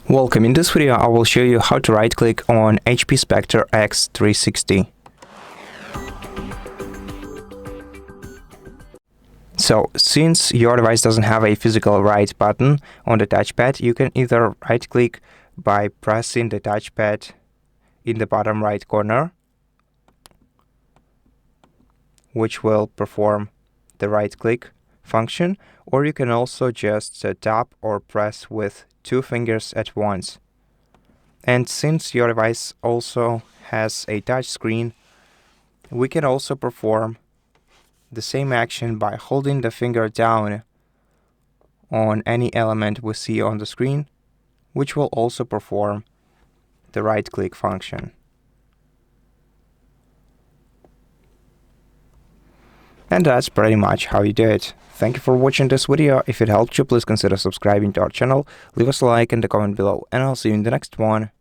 Welcome. In this video, I will show you how to right-click on HP SPECTRE X360. So, since your device doesn't have a physical right button on the touchpad, you can either right-click by pressing the touchpad in the bottom right corner, which will perform the right-click function, or you can also just tap or press with 2 fingers at once. And since your device also has a touch screen, we can also perform the same action by holding the finger down on any element we see on the screen, which will also perform the right-click function. And that's pretty much how you do it. Thank you for watching this video. If it helped you, please consider subscribing to our channel, leave us a like and a comment below, and I'll see you in the next one.